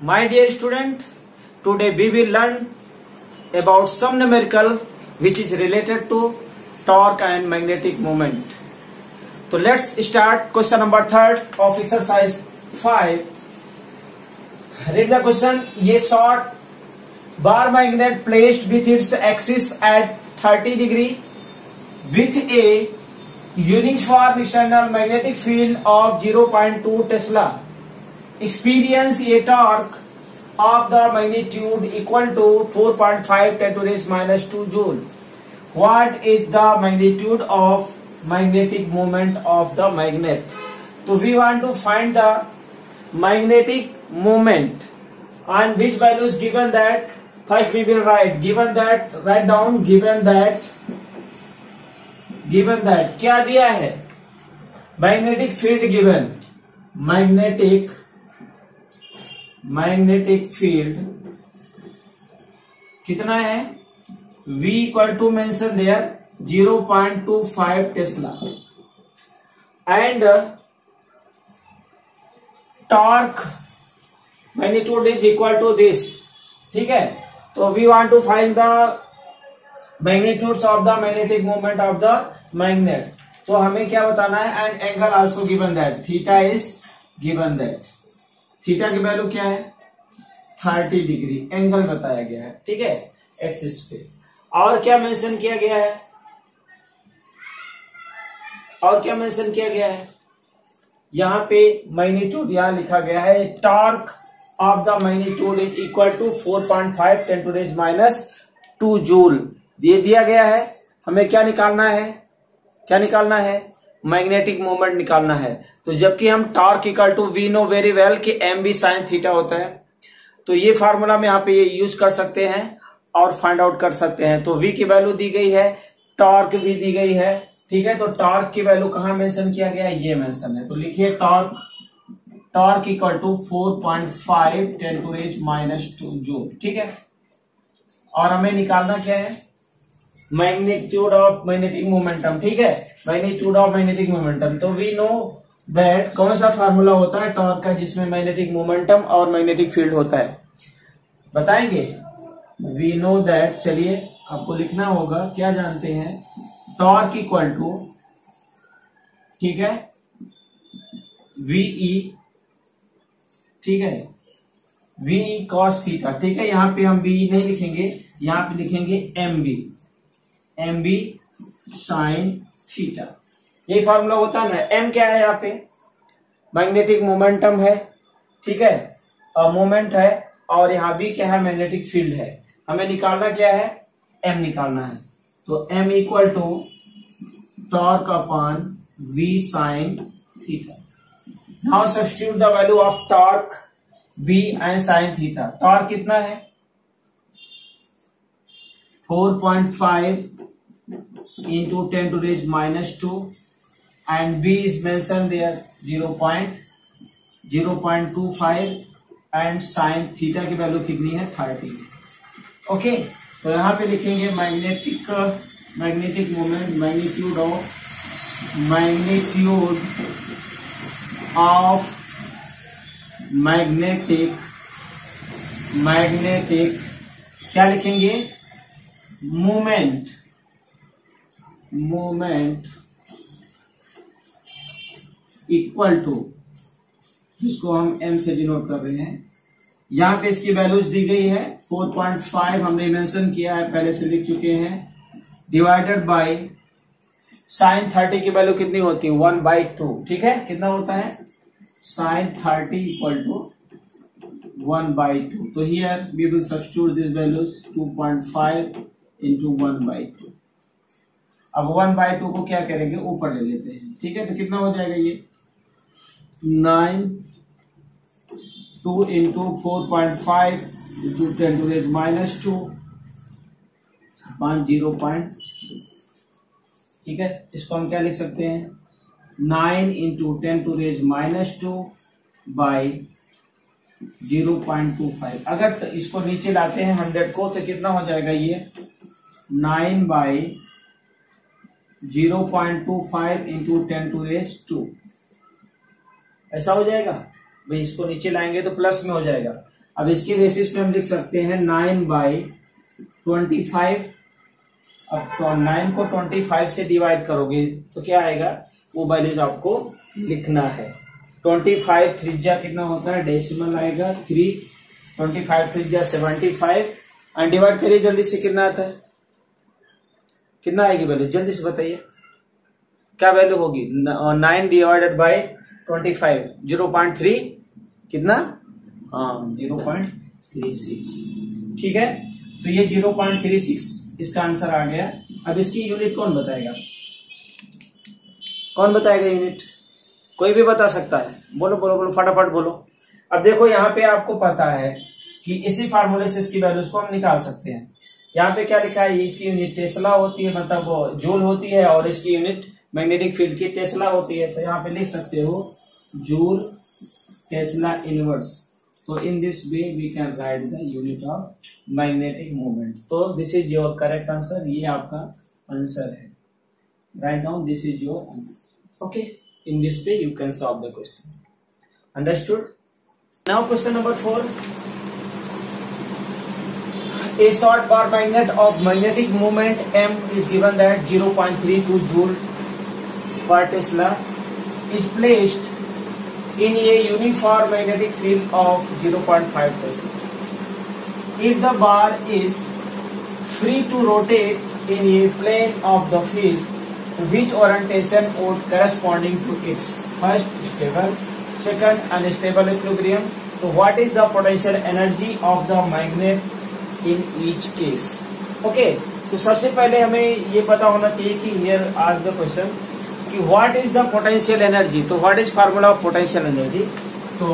My dear student, today we will learn about some numerical which is related to torque and magnetic moment. So let's start question number 3 of exercise 5. Read the question. A short bar magnet placed with its axis at 30 degree with a uniform external magnetic field of 0.2 Tesla experience a torque of the magnitude equal to 4.5 10 to the raised minus 2 joule. What is the magnitude of magnetic moment of the magnet? So we want to find the magnetic moment, and which value is given that. First we will write given that क्या दिया है? Magnetic field given, magnetic field कितना है? V equal to mention there 0.25 tesla and torque magnitude is equal to this. ठीक है, तो we want to find the magnitudes of the magnetic moment of the magnet. तो हमें क्या बताना है? And angle also given that theta is given that. Theta की value क्या है? 30 डिग्री एंगल बताया गया है. ठीक है, एक्सिस पे. और क्या मेंशन किया गया है? यहाँ पे मैग्नीट्यूड यहाँ लिखा गया है torque of the magnitude is equal to 4.5 10 to the raise minus 2 joule. ये दिया गया है. हमें क्या निकालना है? मैग्नेटिक मोमेंट निकालना है. तो जबकि हम torque equal to we know very well कि एम बी साइन थीटा होता है, तो ये फार्मूला में यहाँ पे ये यूज कर सकते हैं और फाइंड आउट कर सकते हैं. तो वी की वैल्यू दी गई है, टॉर्क भी दी गई है. ठीक है, तो टॉर्क की वैल्यू कहाँ मेंशन किया गया है? ये मेंशन है. तो लिखिए torque equal to 4.5 10 to raise minus 2 joule. ठीक है, और हमें निकालना क्या है? Magnitude of magnetic momentum. ठीक है, मैग्नीट्यूड ऑफ मैग्नेटिक मोमेंटम. तो वी नो दैट कौन सा फार्मूला होता है टॉर्क का जिसमें मैग्नेटिक मोमेंटम और मैग्नेटिक फील्ड होता है? बताएंगे. We know that. चलिए आपको लिखना होगा. क्या जानते हैं? टॉर्क इक्वल टू, ठीक है, वीई. ठीक है, वीई कॉस थीटा. ठीक है, यहाँ पे हम वीई नहीं लिखेंगे, यहाँ पे लिखेंगे एमबी साइन थीटा. यही फार्मूला होता है ना. एम क्या है? यहाँ पे मैग्नेटिक मोमेंटम है. ठीक है, और मोमेंट है, और यहाँ भी क्या है? मैग्नेटिक फील्ड है. हमें निकालना क्या है? एम निकालना है. तो M equal to torque upon V sine theta. Now substitute the value of torque B and sine theta. Torque कितना है? 4.5 into 10 to the raise minus 2 and b is mentioned there 0.25 and sin theta की value कितनी है? 30. Okay, तो यहाँ पे लिखेंगे magnetic moment, magnitude of magnetic क्या लिखेंगे? मोमेंट इक्वल टू, जिसको हम एम से डिनोट कर रहे हैं. यहां पे इसकी वैल्यूज दी गई है 4.5 हमने मेंशन किया है, पहले से लिख चुके हैं, डिवाइडेड बाय साइन 30 की वैल्यू कितनी होती है? 1/2. ठीक है, कितना होता है? Sine 30 equal to 1/2. तो here we will substitute this values 2.5 into 1/2. अब 1/2 को क्या करेंगे? ऊपर ले लेते हैं. ठीक है, तो कितना हो जाएगा? ये 9 2 into 4.5 into 10 to the raise minus 2 0. ठीक है, इसको हम क्या लिख सकते हैं? 9 into 10 to the raise minus 2 by 0.25. अगर इसको नीचे लाते हैं 100 को, तो कितना हो जाएगा? ये 9 by 0.25 into 10 to the raise 2. ऐसा हो जाएगा भाई. इसको नीचे लाएंगे तो प्लस में हो जाएगा. अब इसके बेसिस पे हम लिख सकते हैं 9/25। अब तो 9 को 25 से डिवाइड करोगे तो क्या आएगा, वो वैल्यूज आपको लिखना है। 25 त्रिज्या कितना होता है, डेसिमल आएगा 3, 25 त्रिज्या 75 एंड डिवाइड करिए जल्दी से, कितना आता है, कितना आएगी वैल्यू, जल्दी से बताइए क्या वैल्यू होगी। 9 डिवाइडेड बाई 25 0.3 कितना, हाँ 0.36। ठीक है, तो ये 0.36 इसका आंसर आ गया। अब इसकी यूनिट कौन बताएगा, कौन बताएगा यूनिट, कोई भी बता सकता है, बोलो बोलो बोलो फटाफट बोलो। अब देखो यहाँ पे आपको पता है कि इसी फार्मूले से इसकी वैल्यूज को हम निकाल सकते हैं। यहाँ पे क्या लिखा है, इसकी यूनिट टेस्ला होती है, मतलब वो जूल होती है, और इसकी यूनिट मैग्नेटिक फील्ड की टेस्ला होती है। तो यहाँ पे लिख सकते हो जूल टेस्ला इनवर्स। तो in this way we can write the unit of magnetic moment. तो this is your correct answer, ये आपका आंसर है। Right down, this is your answer. Okay, in this way you can solve the question. Understood? Now question number 4। A short bar magnet of magnetic moment M is given that 0.32 joule per Tesla is placed in a uniform magnetic field of 0.5 Tesla. If the bar is free to rotate in a plane of the field, which orientation would corresponding to its first stable, second unstable equilibrium? So what is the potential energy of the magnet in each case? Okay, तो सबसे पहले हमें ये पता होना चाहिए कि here ask the question कि what is the potential energy। तो what is formula of potential energy? तो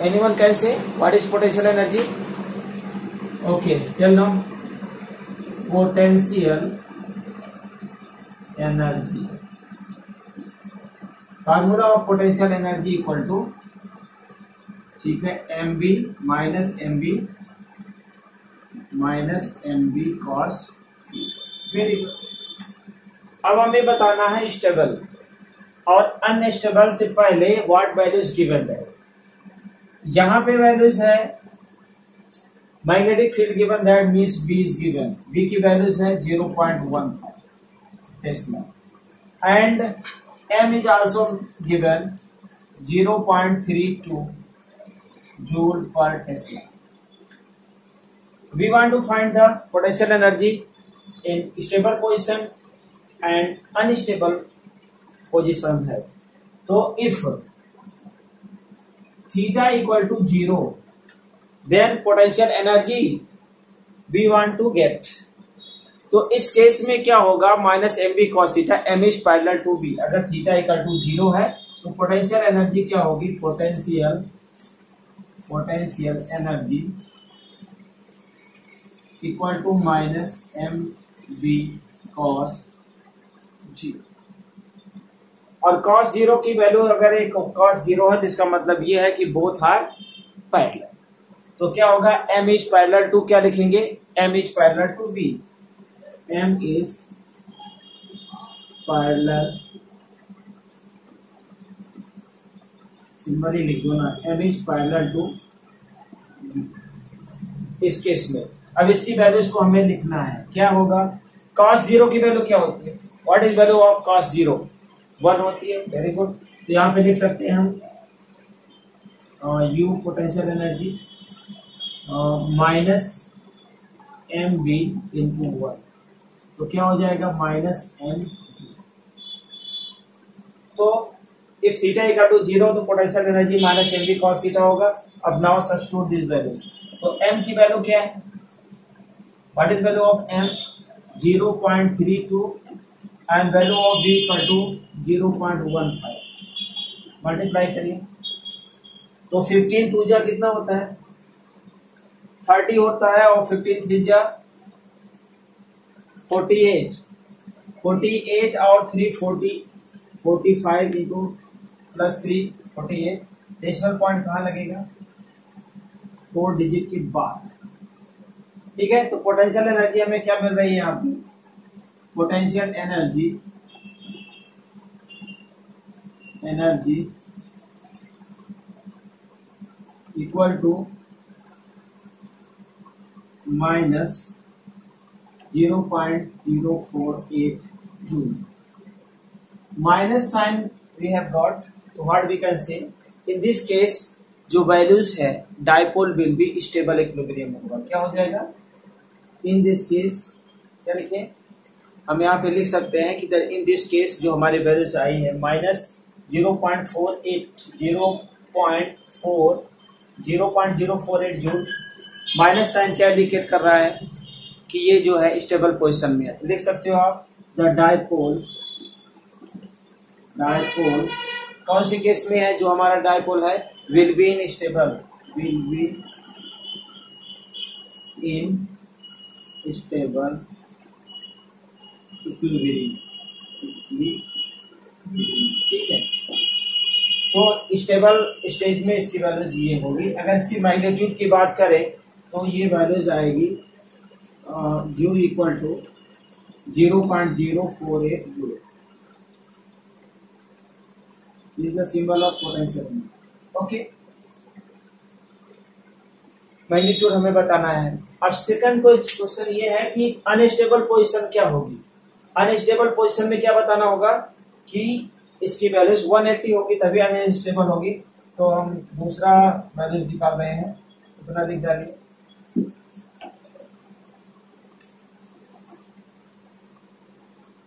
anyone can say what is potential energy? Okay, tell now। potential energy, formula of potential energy equal to, ठीक है, mb minus mb cos। Very good. अब हमें बताना है stable और unstable से पहले व्हाट वैल्यूज गिवन है। यहां पे वैल्यूज है magnetic field given, that means B is given, B की वैल्यूज है 0.15 Tesla and M is also given 0.32 joule पर Tesla. We want to find the potential energy in stable position and unstable position है। तो if theta equal to 0, then potential energy we want to get। तो इस केस में क्या होगा, minus M B cos theta, M is parallel to B. अगर theta equal to 0 है तो पोटेंशियल एनर्जी क्या होगी, potential energy equal to minus M B cos 0। और कॉस 0 की वैल्यू अगर एक कॉस 0 है तो इसका मतलब ये है कि बोथ आर पैरेलल। तो क्या होगा, एम इज पैरेलल टू, क्या लिखेंगे, M is parallel to B, M is parallel, symbol ही लिख दो ना, एम इज पैरेलल टू इस केस में। अब इसकी वैल्यूज को हमें लिखना है, क्या होगा, cos 0 की वैल्यू क्या होती है, what is value of cos 0, 1 होती है। Very good. तो यहाँ पे लिख सकते हैं हम U potential energy minus M B into 1, तो क्या हो जाएगा, माइनस एम। तो इफ थीटा इक्वल टू 0 तो potential energy minus M B cos theta होगा। अब नाउ सब्स्टिट्यूट दिस वैल्यूज। तो m की वैल्यू क्या है, what is value of m, 0.32 and value of b equal to 0.15। Multiply करिए तो 15 टू जा कितना होता है, 30 होता है, और 15 थ्री जा 48 और 3 40, 45 इंटू प्लस 3 48। डेसिमल पॉइंट कहाँ लगेगा, 4 डिजिट के बाद। ठीक है, तो पोटेंशियल एनर्जी हमें क्या मिल रही है यहाँ पे, potential energy equal to minus 0.048 joule. Minus sign we have got, so what we can say in this case जो वैल्यूज है dipole will be stable equilibrium होगा। क्या हो जाएगा इन दिस केस, क्या लिखे हम यहाँ पे लिख सकते हैं कि इन दिस केस जो हमारी वैल्यूज आई है माइनस 0.048 जूल। माइनस साइन क्या इंडिकेट कर रहा है कि ये जो है स्टेबल पोजीशन में है। तो लिख सकते हो आप द डाइपोल कौन सी केस में है जो हमारा डाइपोल है will be in stable equilibrium. ठीक है, तो स्टेबल स्टेज में इसकी वैल्यूज ये होगी। अगर इसकी मैग्नीट्यूड की बात करें तो ये वैल्यूज आएगी U equal to 0.048 joule. This is the symbol of potential। Okay, magnitude हमें बताना है। अब सेकंड क्वेश्चन ये है कि अनस्टेबल पोजीशन क्या होगी। अनस्टेबल पोजीशन में क्या बताना होगा कि इसकी वैल्यूज 180 होगी तभी अनस्टेबल होगी। तो हम दूसरा वैल्यूज निकाल रहे हैं, उतना लिख डालिए।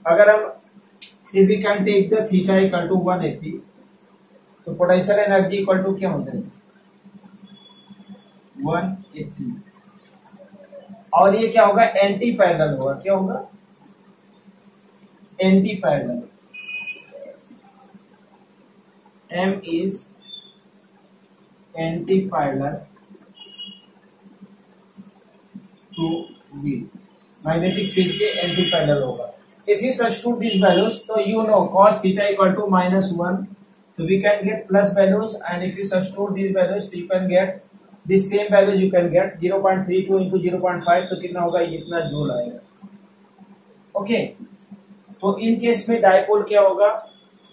अगर हम if we can take the theta equal to 180 तो पोटेंशियल एनर्जी इक्वल टू क्या होता है 180, और ये क्या होगा एंटी पैरेलल होगा। क्या होगा anti parallel. M is anti parallel to V, magnetic field के एंटी पैरेलल होगा। If you substitute these values, so you know cos theta equal to -1, so we can get plus values, and if you substitute these values, you can get this same values you can get 0.32 into 0.5, तो कितना होगा इतना joule आएगा। Okay, तो in case में dipole क्या होगा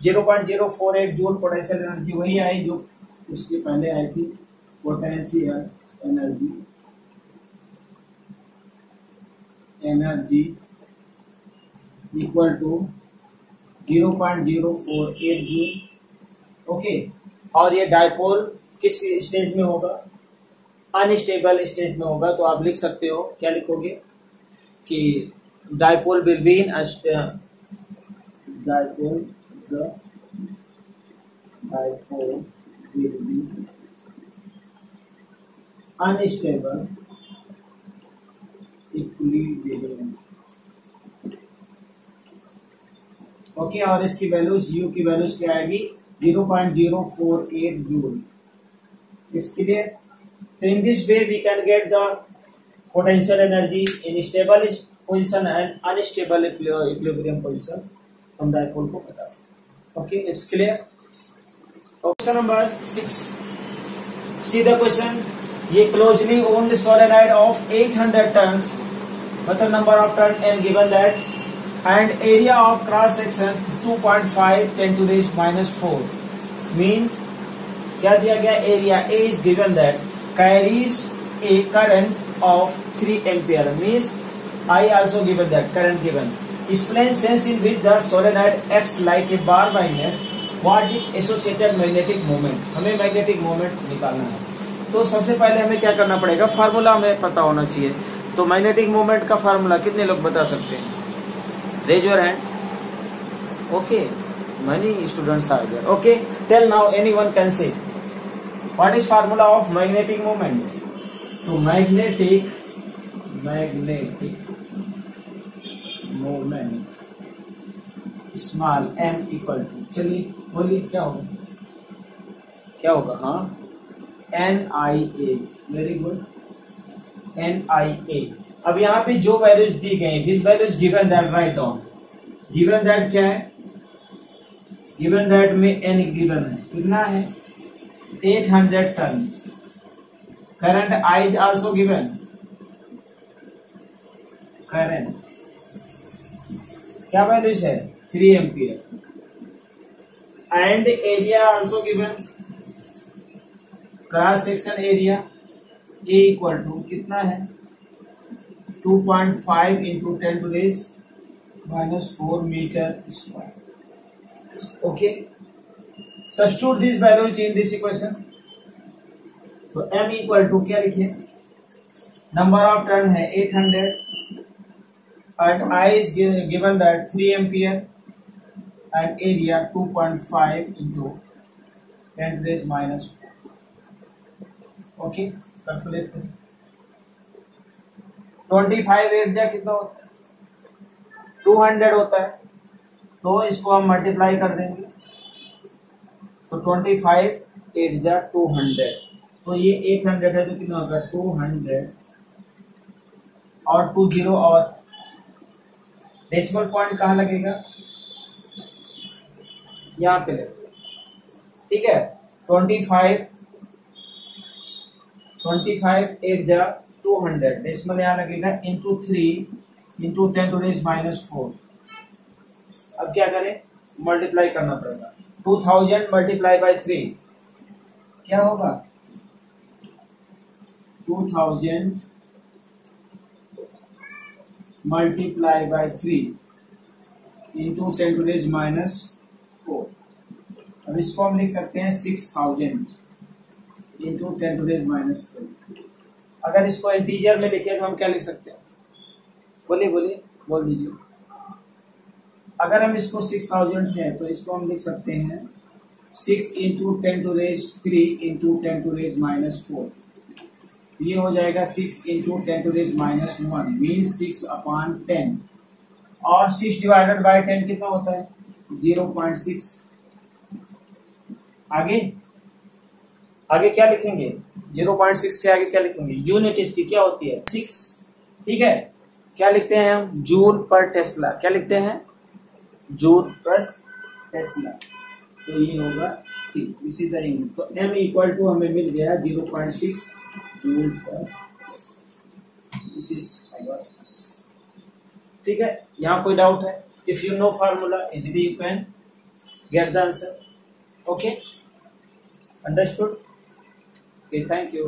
0.048 joule potential energy वही आई जो उसके पहले आई थी। Potential energy equal to 0.048 joule. Okay, और ये डाइपोल किस स्टेज में होगा अनस्टेबल स्टेज में होगा। तो आप लिख सकते हो, क्या लिखोगे कि dipole will be in dipole will be unstable equilibrium. Okay, और इसकी वैल्यूज U की वैल्यूज क्या आएगी 0.048 जूल। इसके लिए तो in this way we can get the potential energy in stable position and unstable equilibrium position हम डाइपोल को बता सकते। Okay, it's clear. Question number 6, see the question. ये closely on the solenoid of 800 turns, मतलब number of turn and given that and area of cross section 2.5 10 to the -4 means क्या दिया गया area A is given that carries a current of 3 ampere means I also given that current given explain sense in which the solenoid acts like a bar magnet what its associated magnetic moment। हमें magnetic moment निकालना है। तो सबसे पहले हमें क्या करना पड़ेगा, फार्मूला हमें पता होना चाहिए। तो मैग्नेटिक मोमेंट का फार्मूला कितने लोग बता सकते हैं, raise your hand। okay, many students are there। okay, tell now anyone can say what is formula of magnetic moment। तो magnetic moment small m equal to, चलिए बोलिए क्या होगा हाँ NIA। Very good, NIA। अब यहाँ पे जो वैल्यूज दी गई this values given that right down. Given that क्या है, गिवन दैट में n गिवन है कितना है 800 turn. Current I is also given, current क्या वैल्यूज है 3 ampere and area also given, cross section area A equal to कितना है 2.5 into 10 to the minus 4 meter square. Okay, substitute these values in this equation. तो m equal to क्या लिखे, number of turn है 800 and I is given that 3 ampere and area 2.5 into 10 to the minus 4. Okay, calculate करें। 25 8 जा कितना होता है, 200 होता है, तो इसको हम मल्टीप्लाई कर देंगे, तो 25 8 जा 200, तो ये 800 है, तो कितना होगा 200 और 20 और डेसिमल पॉइंट कहाँ लगेगा, यहाँ पे लगेगा। ठीक है, 25 8 जा 200, डेसिमल यहाँ लगेगा into 3 into 10 to the minus 4। अब क्या करें, मल्टीप्लाई करना पड़ेगा, 2000 मल्टीप्लाई बाई 3 क्या होगा, 2000 multiply by 3 into 10 to the minus 4। अब इसको हम लिख सकते हैं 6000 इंटू 10 to the minus 4। अगर इसको इंटीजर में लिखे तो हम क्या लिख सकते हैं, बोलिए बोलिए बोल दीजिए। अगर हम इसको 6000 है तो इसको हम लिख सकते हैं 6 into 10 to the 3 into 10 to the minus 4। ये हो जाएगा 6 into 10 to the minus 1 means 6/10, और 6 डिवाइडेड बाई 10 कितना होता है 0.6। आगे आगे क्या लिखेंगे, 0.6 के आगे क्या लिखेंगे, यूनिट इसकी क्या होती है 6। ठीक है, क्या लिखते हैं हम, जूल पर टेस्ला, क्या लिखते हैं जूल पर टेस्ला, तो ये होगा ठीक इसी तरीके। तो m इक्वल टू हमें मिल गया 0.6 जूल पर। ठीक है, यहाँ कोई डाउट है, if you know formula easily you can get the answer. Okay, understood, okay, thank you.